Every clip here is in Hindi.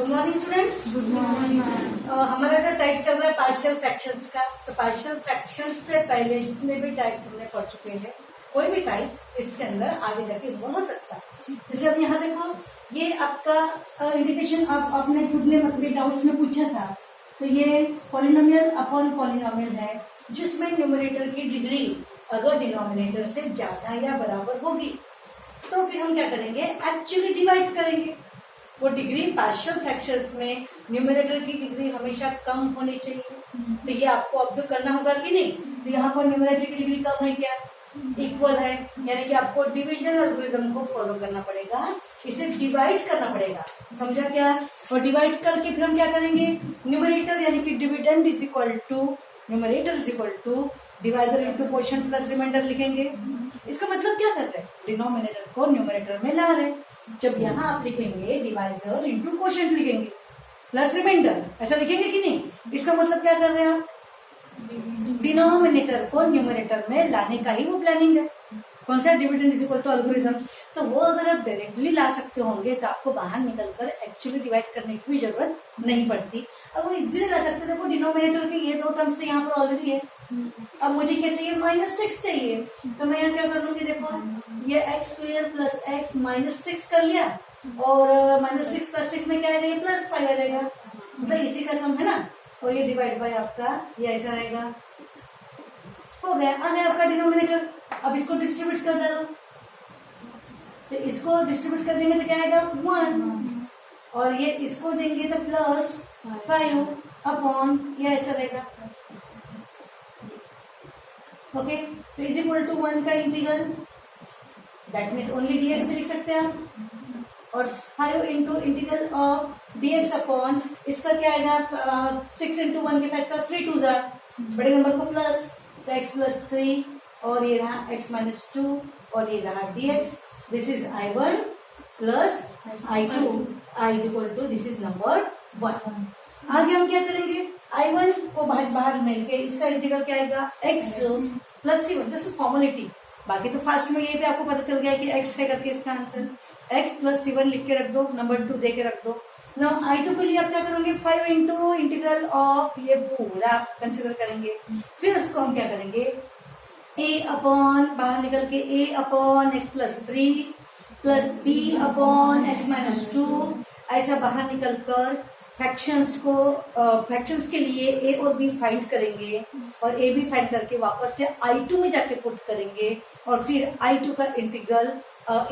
Good morning students. Good morning. हमारा जो टाइप चल रहा है पार्शियल फ्रैक्शंस का, तो पार्शियल फ्रैक्शंस से पहले जितने भी टाइप्स हमने पढ़ चुके हैं, कोई भी टाइप इसके अंदर आगे जाके इन्वॉल्व हो सकता है। जैसे अब यहाँ देखो, ये आपका इंडिकेशन आपने खुद ने मतलब डाउट्स में पूछा था, तो ये पॉलिनोमियल अपॉन पॉलिनोमियल है जिसमें न्यूमरेटर की डिग्री अगर डिनोमिनेटर से ज्यादा या बराबर होगी तो फिर हम क्या करेंगे, एक्चुअली डिवाइड करेंगे। वो डिग्री पार्शियल फ्रैक्शंस में न्यूमरेटर की डिग्री हमेशा कम होनी चाहिए। तो ये आपको ऑब्जर्व करना होगा कि नहीं। तो यहाँ पर न्यूमरेटर की डिग्री कम है क्या, इक्वल है, यानी कि आपको डिवीजन एल्गोरिथम को फॉलो करना पड़ेगा, इसे डिवाइड करना पड़ेगा। समझा क्या? और डिवाइड करके फिर हम क्या करेंगे, न्यूमरेटर यानी कि dividend is equal to numerator is equal to divisor into quotient plus remainder लिखेंगे। इसका मतलब क्या कर रहे हैं, डिनोमिनेटर को न्यूमरेटर में ला रहे हैं। जब यहाँ आप लिखेंगे डिवाइजर इंटू क्वोशिएंट लिखेंगे प्लस रिमाइंडर, ऐसा लिखेंगे कि नहीं। इसका मतलब क्या कर रहे हैं आप, डिनोमिनेटर को न्यूमरेटर में लाने का ही वो प्लानिंग है। कौन सा, dividend is equal to algorithm. तो वो अगर आप डायरेक्टली ला सकते होंगे तो आपको बाहर निकलकर एक्चुअली डिवाइड करने की भी जरूरत नहीं पड़ती। अब वो इजीली ला सकते, देखो डिनोमिनेटर के ये दो टर्म्स तो यहाँ पर ऑलरेडी है। अब मुझे क्या चाहिए, -6 चाहिए, तो मैं यहाँ क्या कर लूंगी, देखो ये x² प्लस x -6 कर लिया, और -6 प्लस 6 में क्या आएगा, ये +5 आ जाएगा, मतलब इसी का सम है ना। और ये डिवाइड बाय आपका ये ऐसा रहेगा, हो गया, आ गया आपका डिनोमिनेटर। अब इसको डिस्ट्रीब्यूट कर देना, तो इसको डिस्ट्रीब्यूट कर देंगे तो क्या आएगा 1, और ये इसको देंगे तो +5 अपॉन ये ऐसा रहेगा। ओके, तो इज इक्वल टू 1 का integral, that means only dx भी लिख सकते हैं आप, और 5 into integral of dx upon इसका क्या आएगा, 6 इंटू 1 के फैक्टर्स 3 2 जार, बड़े नंबर को प्लस, तो x प्लस 3, और ये रहा x माइनस 2, और ये रहा dx। This is I1 plus I2, I is equal to this is number 1। आगे हम क्या करेंगे, I1 को बाहर मिलके इसका इंटीग्रल क्या आएगा, x plus C1, just formality. बाकी तो फास्ट में ये भी आपको पता चल गया कि x है करके इसका आंसर, x प्लस C1 लिख के रख दो, नंबर 2 दे के रख दो। नाउ I2 के लिए आप क्या करोगे, 5 इंटू इंटीग्रल ऑफ ये पूरा कंसिडर करेंगे, फिर उसको हम क्या करेंगे, a अपॉन बाहर निकल के a upon x plus 3 plus b upon x minus 2, ऐसा बाहर निकल कर फ्रैक्शंस के लिए a और b फाइंड करेंगे, और a b फाइंड करके वापस से I2 में जाके पुट करेंगे, और फिर I2 का integral a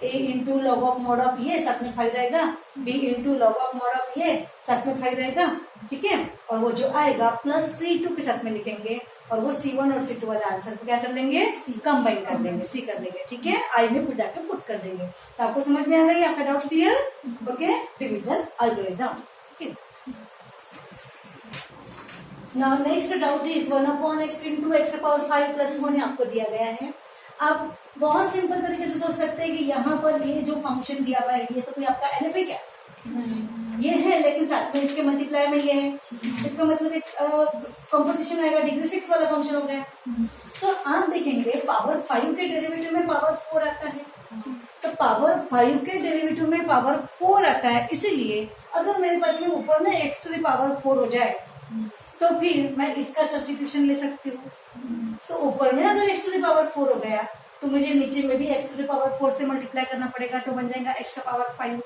into log of mod of ये साथ में 5 रहेगा, b into log of mod of ये साथ में 5 रहेगा, ठीक है। और वो जो आएगा प्लस C2 के साथ में लिखेंगे, और वो C1 और C2 वाले आंसर को क्या कर लेंगे, कंबाइन कर लेंगे, C कर लेंगे, ठीक है। I में जाके पुट कर देंगे। तो आपको समझ में आ गई, आपका doubt clear, okay. Division algorithm. Now next doubt is 1 upon x into x power 5 plus 1 आपको दिया गया है। आप बहुत सिंपल तरीके से सोच सकते हैं कि यहाँ पर ये जो फंक्शन दिया हुआ है ये तो कोई आपका एलएफ है क्या, ये है, लेकिन साथ में इसके मल्टीप्लाई में ये है, इसका मतलब एक कॉम्पोजिशन आएगा, डिग्री 6 वाला फंक्शन हो गया। तो आप देखेंगे पावर 5 के डेरिवेटिव में पावर 4 आता है, तो पावर 5 के डेरिवेटिव में पावर 4 आता है, इसीलिए अगर मेरे पास में ऊपर में x टू द पावर 4 हो जाए तो फिर मैं इसका सब्स्टिट्यूशन ले सकती हूँ। तो ऊपर में अगर x टू द पावर 4 हो गया तो मुझे नीचे में भी x टू द पावर 4 से मल्टीप्लाई करना पड़ेगा, तो बन जाएगा x का पावर 5।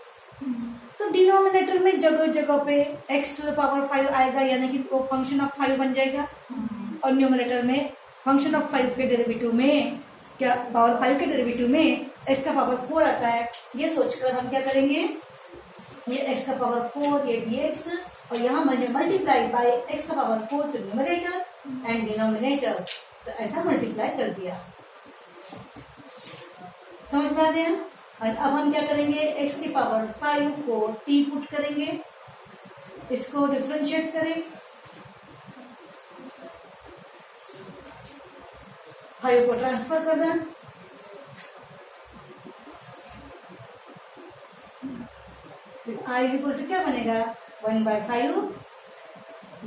तो डिनोमिनेटर में जगह जगह पे x टू द पावर 5 आएगा, यानी कि वो फंक्शन ऑफ 5 बन जाएगा, और न्यूमरेटर में फंक्शन ऑफ 5 के डेरिवेटिव में क्या, पावर 5 के डेरिवेटिव में x का पावर 4 आता है। ये सोचकर हम क्या करेंगे, ये x का पावर 4, ये dx, और यहाँ मैंने मल्टीप्लाई बाय x का power 4 to numerator and denominator, तो ऐसा मल्टीप्लाई कर दिया। समझ में आ गया। और अब हम क्या करेंगे, x की पावर 5 को t पुट करेंगे, इसको डिफरेंशिएट करें, 5 को ट्रांसफर करना, फिर i इज इक्वल टू क्या बनेगा, 1/5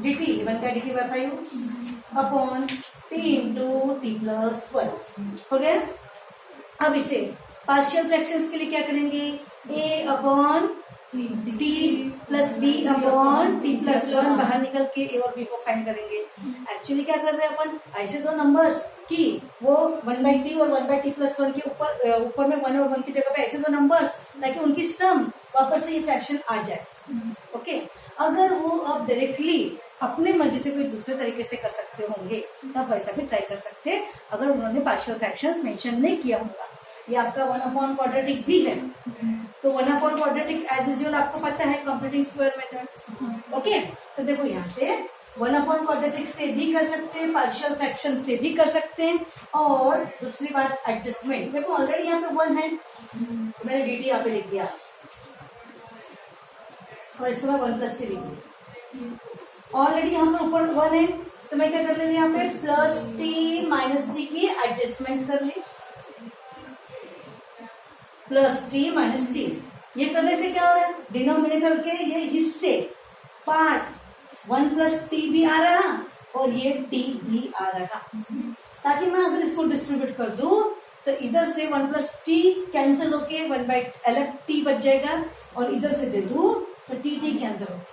dt, 1 का dt by 5 upon t into t plus 1 हो गया। अब इसे पार्शियल फ्रैक्शंस के लिए क्या करेंगे, a upon t plus b upon t plus one, बाहर निकल के ए और बी को फाइंड करेंगे। एक्चुअली क्या कर रहे हैं अपन, ऐसे दो नंबर्स की वो 1/t और 1/t प्लस वन के ऊपर में 1 और 1 की जगह पे ऐसे दो नंबर्स, ताकि उनकी सम वापस से ये फ्रैक्शन आ जाए। ओके, अगर वो आप डायरेक्टली अपने मर्जी से कोई दूसरे तरीके से कर सकते होंगे तो आप वैसा भी ट्राई कर सकते हैं, अगर उन्होंने पार्शियल फ्रैक्शंस मेंशन नहीं किया होगा। ये आपका 1/क्वाड्रेटिक भी है, तो 1/क्वाड्रेटिक एज यूजुअल आपको पता है कंप्लीटिंग स्क्वायर मेथड। ओके, तो देखो यहाँ से 1/क्वाड्रेटिक से भी कर सकते हैं, पार्शियल फ्रैक्शन से भी कर सकते हैं, और दूसरी बात एडजस्टमेंट। देखो ऑलरेडी यहाँ पे 1 है, मैंने dt यहाँ पे लिख दिया और इसको मैं 1 + t लिख दिया। ऑलरेडी यहाँ पर ऊपर 1 है, तो मैं क्या कर लेंगे यहाँ पे प्लस t माइनस टी की एडजस्टमेंट कर ली, प्लस t माइनस टी। ये करने से क्या हो रहा है, डिनोमिनेटर के ये हिस्से पार्ट 1 + t भी आ रहा और ये t भी आ रहा, ताकि मैं अगर इसको डिस्ट्रीब्यूट कर दूं तो इधर से 1 + t कैंसिल होके 1/t बच जाएगा, और इधर से दे दूं तो t कैंसिल होगा।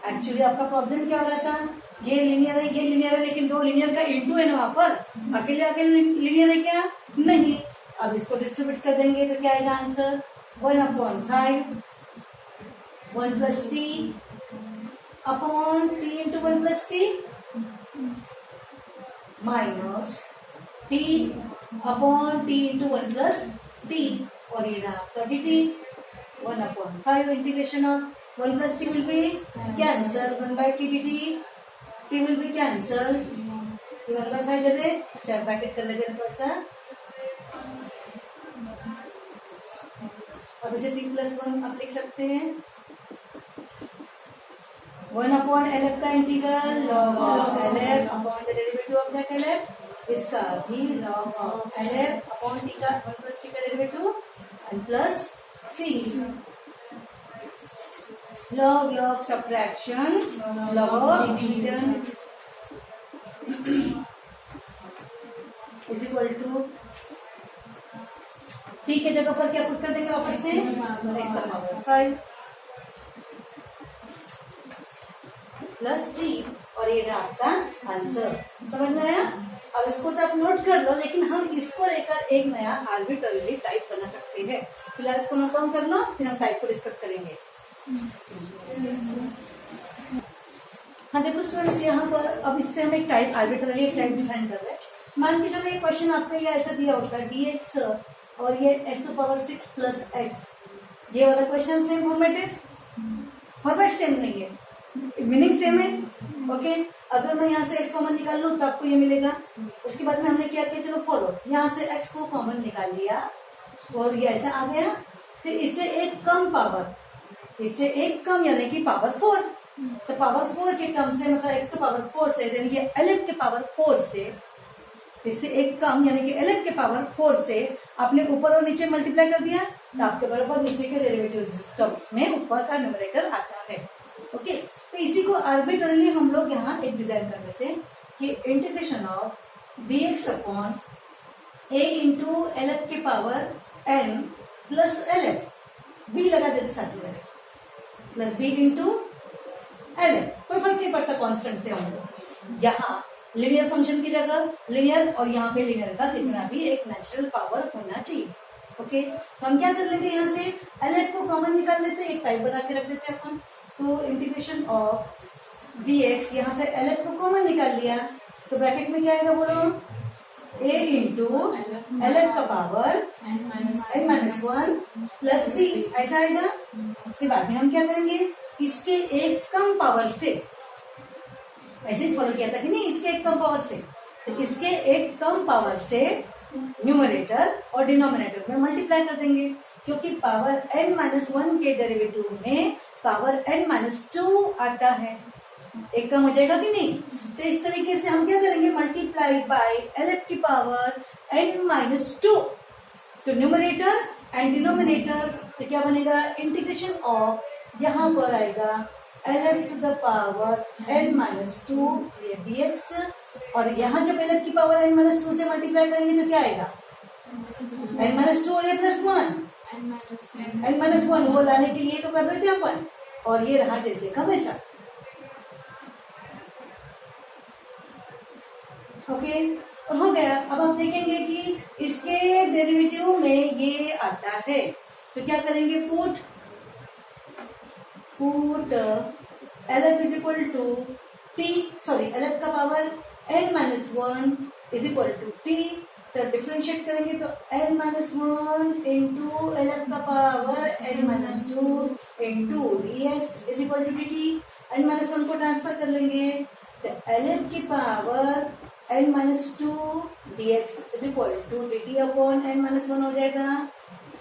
एक्चुअली आपका प्रॉब्लम क्या हो रहा था, ये लिनियर है ये लिनियर है, लेकिन दो लिनियर का इनटू है ना वहां पर, अकेले अकेले लिनियर है क्या, नहीं। अब इसको डिस्ट्रीब्यूट कर देंगे तो क्या आएगा answer, 1/5 1 + t upon t into 1 + t minus t upon t into 1 + t, और ये रहा आपका dt 1/5 integration of 1 + t will be cancel 1/t dt, t will be cancel, 1/5 दे दे, अच्छा ब्रैकेट कर लेते हैं थोड़ा सा। अब इसे t + 1 आप लिख सकते हैं 1/LF का integral log of LF upon the derivative of that LF, इसका भी log of LF अपॉन t का 1 + t का derivative and plus c log subtraction log division is equal to t के जगह पर क्या पुट कर देंगे वापस से, इसका पावर 5 प्लस c, और ये रहा आपका आंसर। समझ में आया? अब इसको तो आप नोट कर लो, लेकिन हम इसको लेकर एक नया आर्बिट्ररी टाइप बना सकते हैं। फिलहाल इसको नोट डाउन कर लो, फिर हम टाइप को डिस्कस करेंगे। हाँ देखो स्टूडेंट्स, यहाँ पर अब इससे हम एक टाइप आर्बिट्ररी एक टाइप डिफाइन कर रहे हैं। मान के चलो ये क्वेश्चन आपका ये ऐसा दिया होता है dx और ये x⁻6 + x, ये वाला क्वेश्चन सेम फॉर्मेट है, फॉर्मेट सेम नहीं है, मीनिंग सेम है। ओके, अगर मैं यहाँ से x कॉमन निकाल लूँ तो आपको ये मिलेगा। उसके बाद में हमने क्या किया, चलो फॉलो, यहाँ से x को कॉमन निकाल लिया और ये ऐसा आ गया, फिर इससे एक कम पावर, इससे एक कम यानी कि पावर 4, तो पावर 4 के टर्म से मतलब x के पावर 4 से, देन ये LF के पावर 4 से, इससे एक कम यानी कि LF के पावर 4 से आपने ऊपर और नीचे मल्टीप्लाई कर दिया, तो आपके बराबर नीचे के डेरिवेटिव टर्म्स में ऊपर का न्यूमरेटर आता है। ओके, तो इसी को आर्बिट्ररीली हम लोग यहाँ एक डिजाइन कर देते हैं कि integration of dx upon a into LF के power n plus LF b लगा देते साथ ही लगे, प्लस b इंटू LF, कोई फर्क नहीं पड़ता कांस्टेंट से। हम लोग यहाँ लिनियर फंक्शन की जगह लिनियर, और यहाँ पे लिनियर का कितना भी एक नेचुरल पावर होना चाहिए। ओके, तो हम क्या कर लेंगे, यहाँ से LF को कॉमन निकाल लेते हैं, एक टाइप बना के रख देते हैं अपन। तो इंटीग्रेशन ऑफ dx, यहाँ से LF को कॉमन निकाल लिया, तो ब्रैकेट में क्या आएगा बोलो, a इंटू LF का पावर n-1 प्लस b, ऐसा आएगा। फिर बाद में हम क्या करेंगे, इसके एक कम पावर से, ऐसे ही फॉलो किया था कि नहीं, इसके एक कम पावर से, तो इसके एक कम पावर से न्यूमरेटर और डिनोमिनेटर में मल्टीप्लाई कर देंगे, क्योंकि पावर n-1 के डेरिवेटिव में पावर n-2 आता है, एक कम हो जाएगा कि नहीं। तो इस तरीके से हम क्या करेंगे, मल्टीप्लाई बाय LF की पावर n-2 तो न्यूमरेटर एंड डिनोमिनेटर, तो क्या बनेगा, इंटीग्रेशन ऑफ, यहाँ पर आएगा LF to the power n-2 ये dx, और यहाँ जब LF की पावर n-2 से मल्टीप्लाई करेंगे तो क्या आएगा, n-2 और ये +1 n-1 वो लाने के लिए तो कर रहे थे अपन, और ये रहा जैसे का वैसा। ओके, और हो गया। अब आप देखेंगे कि इसके डेरिवेटिव में ये आता है, तो क्या करेंगे, put LF is equal to t, sorry LF का power n-1 is equal to t. तो डिफ्रेंशिएट करेंगे तो n-1 इंटू LF का power n-2 into dx is equal to dt। n-1 को ट्रांसफर कर लेंगे तो LF की power n-2 dx is equal to dt upon n-1 हो जाएगा।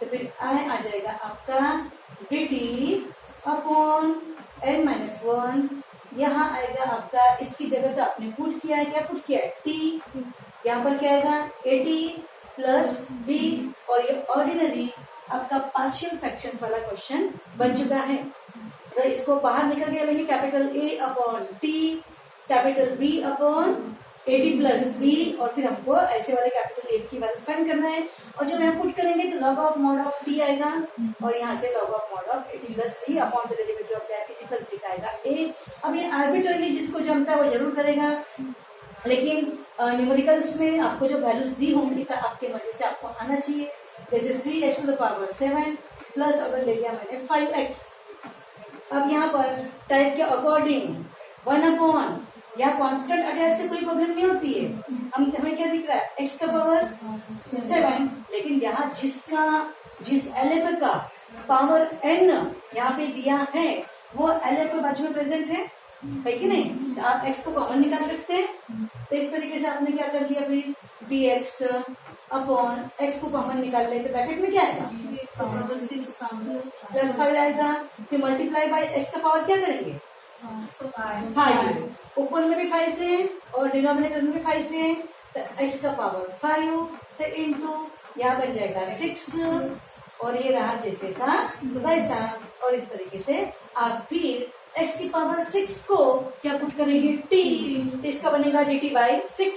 तो फिर आ जाएगा आपका dt अपॉन n-1। यहाँ आएगा आपका, इसकी जगह तो आपने पुट किया है, क्या पुट किया है, t। यहाँ पर क्या आएगा, at प्लस b, और ये ऑर्डिनरी आपका पार्शियल फ्रैक्शंस वाला क्वेश्चन बन चुका है। तो इसको बाहर निकल के लेंगे, capital A upon t, capital B upon at plus b, और फिर हमको ऐसे वाले कैपिटल A की वैल्यू फाइंड करना है। और जब यहाँ पुट करेंगे तो log of mod of t आएगा, और यहाँ से log of mod of at plus b upon the derivative of that at plus b आएगा a। अब ये आर्बिट्रली जिसको जमता है वो जरूर करेगा, लेकिन न्यूमेरिकल्स में आपको जो वैल्यूज दी होंगी तो आपके मजे से आपको आना चाहिए। जैसे 3x to the power 7 plus अगर ले लिया मैंने 5x। अब यहाँ पर टाइप के अकॉर्डिंग 1 अपॉन, यहाँ कांस्टेंट अटैच से कोई प्रॉब्लम नहीं होती है। हमें क्या दिख रहा है, x का पावर 7, लेकिन यहाँ जिस LF का पावर n यहाँ पे दिया है वो LF के बाजू में प्रेजेंट है कि नहीं, तो आप x को कॉमन निकाल सकते हैं। तो इस तरीके से आपने क्या कर दिया, फिर dx अपॉन x को कॉमन निकाल ले तो ब्रैकेट में क्या आएगा, प्लस 5 आएगा। फिर मल्टीप्लाई बाय x का पावर क्या करेंगे, 5, ऊपर में भी 5 से और डिनोमिनेटर में भी 5 से, तो x का पावर 5 से इंटू यहाँ बन जाएगा 6, और ये रहा जैसे का वैसा। और इस तरीके से आप फिर x की पावर 6 को क्या पुट करेंगे, t, तो इसका बनेगा dt बाई 6,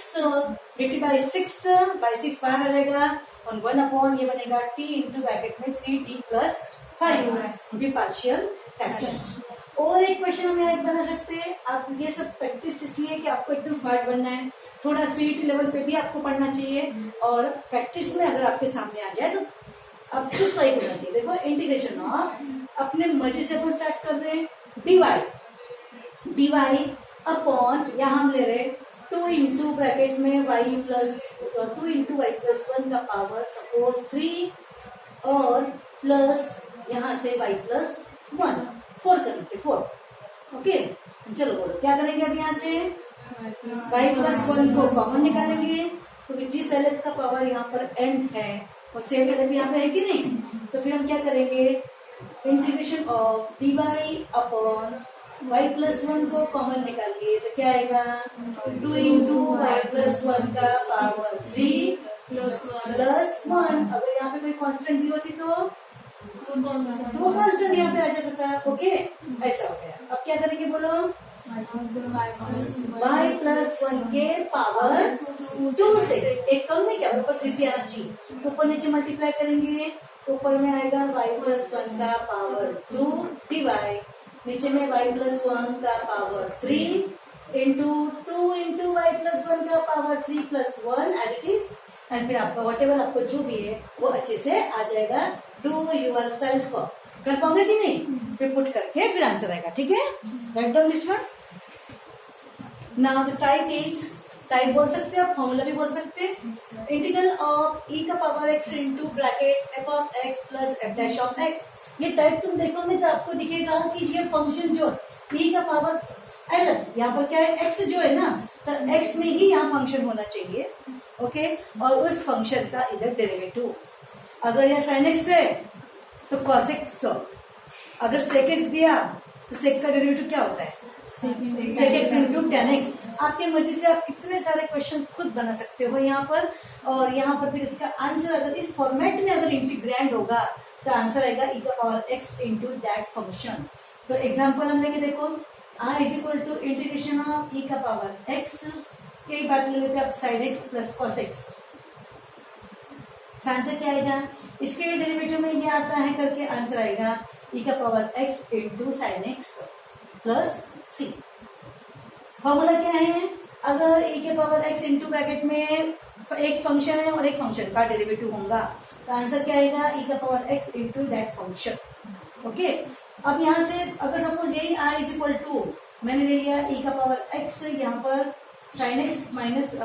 dt बाई 6 बाहर आ जाएगा, और 1 अपॉन ये बनेगा t इंटू ब्रैकेट में 3t प्लस 5 भी पार्शियल फ्रैक्शन। और एक क्वेश्चन हम यहाँ बना सकते हैं। आप ये सब प्रैक्टिस इसलिए कि आपको एकदम स्मार्ट बनना है, थोड़ा सीट लेवल पे भी आपको पढ़ना चाहिए, और प्रैक्टिस में अगर आपके सामने आ जाए तो आप किस टाइप होना चाहिए। देखो, इंटीग्रेशन ऑफ, अपने मर्जी से अपन स्टार्ट कर रहे हैं, dy अपॉन, यहाँ हम ले रहे 2 इंटू ब्रैकेट में y plus 2 into y plus 1 का पावर सपोज 3, और प्लस यहाँ से y प्लस 1, 4 करेंगे, 4। ओके, चलो बोलो क्या करेंगे। अब यहाँ से y प्लस 1 को कॉमन निकालेंगे, तो जिस LF का पावर यहाँ पर n है और सेम LF यहाँ पे है कि नहीं, तो फिर हम क्या करेंगे, integration of dy upon y plus 1 को कॉमन निकालिए तो क्या आएगा, 2 इंटू वाई प्लस 1 का पावर 3 प्लस 1। अगर यहाँ पे कोई कांस्टेंट दी होती तो वो कांस्टेंट यहाँ पे आ जाता था। ओके, ऐसा हो गया। अब क्या करेंगे बोलो, y प्लस 1 के पावर 2 से एक कम नहीं, क्या ऊपर 3 आना चाहिए, ऊपर नीचे मल्टीप्लाई करेंगे तो ऊपर में आएगा y प्लस 1 का पावर 2 dy, नीचे में y प्लस 1 का power 3 into 2 into y plus 1 का power 3 plus 1 as it is, and फिर आपका वट एवर आपको जो भी है वो अच्छे से आ जाएगा। डू यूर सेल्फ कर पाओगे कि नहीं, फिर पुट करके फिर आंसर आएगा। ठीक है, write down this one. Now the type is, type बोल सकते हैं आप, फॉर्मूला भी बोल सकते हैं, इंटीग्रल ऑफ e का power x into bracket f of x plus f dash of x। ये टाइप तुम देखोगे तो आपको दिखेगा कि ये फंक्शन जो e का पावर l, यहाँ पर क्या है x जो है ना, तो x में ही यहाँ फंक्शन होना चाहिए। ओके, और उस फंक्शन का इधर डेरिवेटिव, अगर यहाँ sin x है तो cos x, अगर sec x दिया तो sec का डेरिवेटिव क्या होता है, sec x into tan x। आपके मर्जी से आप इतने सारे क्वेश्चंस खुद बना सकते हो यहाँ पर, और यहाँ पर फिर इसका आंसर अगर इस फॉर्मेट में अगर इंटीग्रैंड होगा तो आंसर आएगा e का power x into that function. तो एग्जाम्पल हम लेंगे, देखो i is equal to integration of e का पावर x, यही बात ले लेते हैं आप sin x plus cos x। Answer क्या आएगा? इसके डेरिवेटिव में ये आता है करके आंसर आएगा e का power x into sine X plus C. Formula क्या है? अगर e के पावर x इंटू ब्रैकेट में एक फंक्शन है और एक फंक्शन का डेरिवेटिव होगा तो आंसर क्या आएगा? e का power x into that function. Okay, अब यहाँ से अगर सपोज यही i इज इक्वल टू मैंने ले लिया e का पावर x, यहाँ पर sine x minus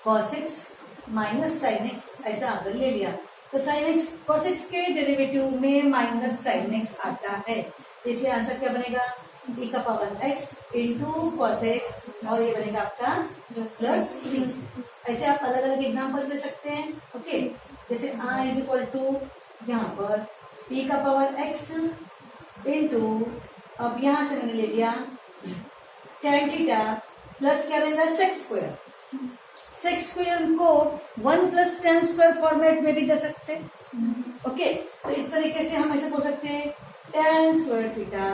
cos x minus sine x ऐसा अगर ले लिया तो साइन एक्स कॉस एक्स के डेरिवेटिव में माइनस साइन एक्स आता है, इसलिए आंसर क्या बनेगा? e का power x into cos x और ये बनेगा आपका प्लस सी। ऐसे आप अलग अलग एग्जाम्पल्स ले सकते हैं। ओके, जैसे i इज इक्वल टू यहाँ पर e का पावर x इंटू, अब यहाँ से मैंने ले लिया tan थीटा प्लस क्या रहेगा? Sec square. सेक स्क्वायर को 1 प्लस tan स्क्वायर फॉर्मेट में भी दे सकते हैं। ओके, तो इस तरीके से हम ऐसे बोल सकते हैं tan square theta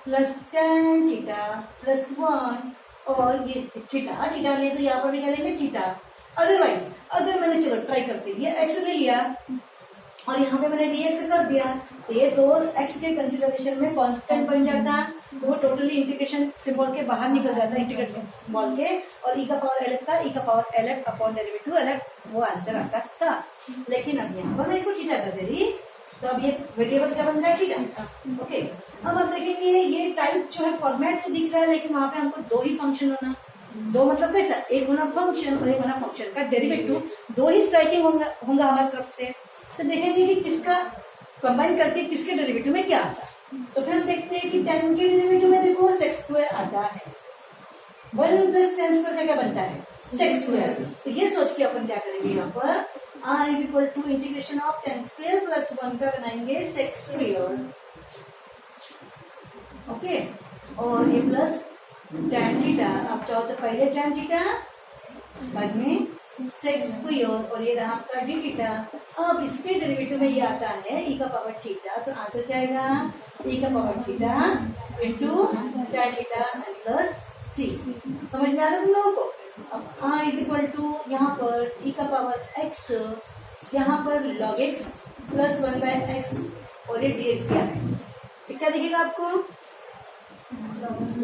plus tan theta plus 1 और ये थीटा थीटा ले तो यहाँ पर भी क्या लेंगे? थीटा। अदरवाइज अगर मैंने, चलो ट्राई करते हैं, ये x ले लिया और यहाँ पे मैंने dx कर दिया तो ये दो x के कंसिडरेशन में कांस्टेंट बन जाता, तो वो टोटली इंटीग्रेशन सिंबल के बाहर निकल जाता है, इंटीग्रेशन सिंबल के, और e का पावर lf का e का power lf upon derivative lf वो आंसर आता था। लेकिन अब यहाँ पर मैं इसको थीटा कर दे रही तो अब ये वेरिएबल क्या बन रहा है? थीटा। ओके, अब हम देखेंगे ये टाइप जो है फॉर्मेट तो दिख रहा है लेकिन वहां पे हमको दो ही फंक्शन होना, दो मतलब कैसा? एक होना फंक्शन और एक होना फंक्शन का डेरिवेटिव, दो ही स्ट्राइकिंग होगा हमारी तरफ से। तो देखेंगे कि किसका कंबाइन करके किसके डेरिवेटिव में क्या आता है। तो फिर देखते हैं कि tan के डेरिवेटिव में देखो सेक स्क्वायर आता है, 1 प्लस tan स्क्वायर का क्या बनता है? Sec square. तो ये सोच के अपन क्या करेंगे, यहाँ पर r is equal to integration of tan square plus 1 का बनाएंगे सेक स्क्वायर। ओके, और ये प्लस tan थीटा, आप चाहो तो पहले tan थीटा बाद में सेक स्क्वायर और ये रहा आपका डी थीटा। अब इसके डेरिवेटिव में ये आता है e का पावर थीटा, तो आंसर क्या आएगा? e का power theta into tan theta plus C. समझ में आ रहा है तुम लोगों को? अब r इज इक्वल टू यहाँ पर e का पावर x, यहाँ पर log x plus 1 by x और ये dx दिया है, तो क्या दिखेगा आपको?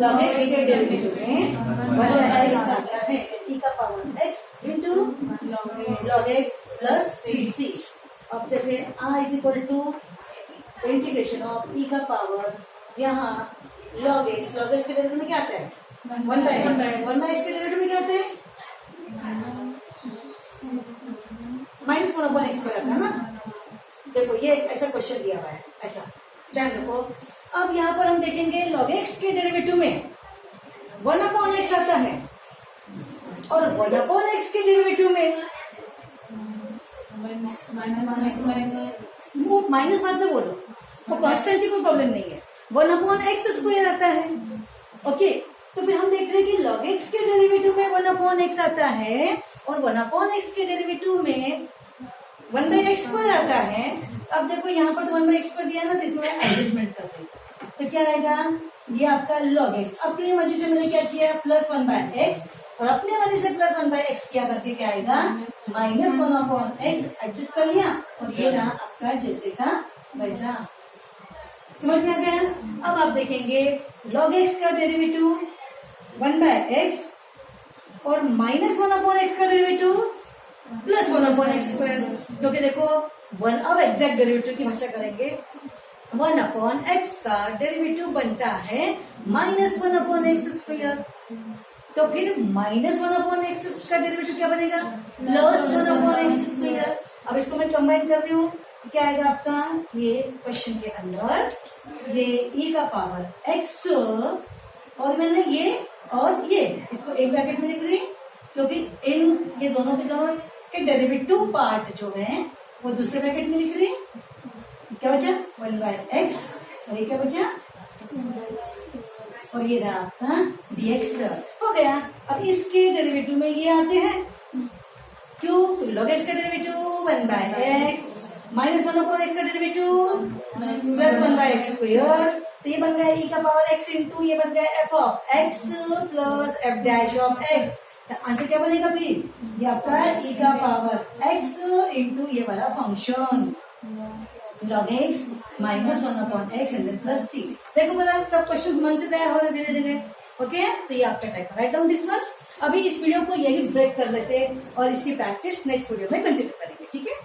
log x के डेरिवेटिव में 1 बाय x आता है, e का power x into log x plus C. अब जैसे r is equal to integration of e का पावर यहाँ log x के डेरिवेटिव में क्या आता है? 1 बाय x के डेरिवेटिव में क्या आता है? माइनस 1 अपॉन एक्स स्क्वायर आता है ना। देखो ये ऐसा क्वेश्चन दिया हुआ है, ऐसा ध्यान रखो। अब यहाँ पर हम देखेंगे log x के डेरिवेटिव में 1 अपॉन एक्स आता है और 1 अपॉन एक्स के डेरिवेटिव में माइनस बाद में बोलो तो कांस्टेंट की कोई प्रॉब्लम नहीं है, 1 अपॉन एक्स स्क्वायर आता है। ओके, तो फिर हम देख रहे हैं कि log x के डेरिवेटिव में 1 अपॉन एक्स आता है और 1 अपॉन एक्स के डेरिवेटिव में 1 बाई एक्स स्क्वायर आता है। अब देखो यहाँ पर तो 1 बाई एक्स स्क्वायर दिया ना, तो इसमें एडजस्टमेंट कर देंगे तो क्या आएगा? ये आपका log x। अपनी मर्जी से मैंने क्या किया? प्लस 1 बाय एक्स, और अपने मर्जी से प्लस 1 बाय एक्स किया करके क्या आएगा? माइनस 1 अपॉन एक्स एडजस्ट कर लिया और ये रहा आपका जैसे का वैसा। समझ में आ गया? अब आप देखेंगे log x का डेरिवेटिव 1 बाय एक्स और माइनस 1 अपॉन एक्स का derivative plus 1 upon x square, क्योंकि देखो 1, अब एग्जैक्ट डेरिवेटिव की भाषा करेंगे, 1 अपॉन एक्स का डेरिवेटिव बनता है माइनस 1 अपॉन एक्स स्क्वायर, तो फिर माइनस 1 अपॉन एक्स का डेरिवेटिव क्या बनेगा? Plus 1 upon x square. अब इसको मैं कंबाइन कर रही हूँ, क्या आएगा आपका? ये क्वेश्चन के अंदर ये e का पावर x और मैंने ये और ये इसको एक ब्रैकेट में लिख रही क्योंकि इन ये दोनों के दोनों के डेरिवेटिव पार्ट जो है वो दूसरे ब्रैकेट में लिख रही। क्या बचा? 1 बाय एक्स और ये क्या बचा? और ये रहा आपका dx हो गया। अब इसके डेरिवेटिव में ये आते हैं, क्यों? तो log x का derivative 1 by X minus 1 upon X का derivative plus 1 by X square, तो ये बन गया e का पावर x इंटू ये बन गया f of x plus f dash of x। Answer क्या बनेगा फिर? ये आपका e का पावर x इंटू ये वाला function log x minus 1/x and then plus c। देखो बता सब क्वेश्चन मन से तैयार हो रहे धीरे धीरे। ओके, तो ये आपका type write down this one. अभी इस वीडियो को यही ब्रेक कर लेते हैं और इसकी प्रैक्टिस नेक्स्ट वीडियो में कंटिन्यू करेंगे, ठीक है।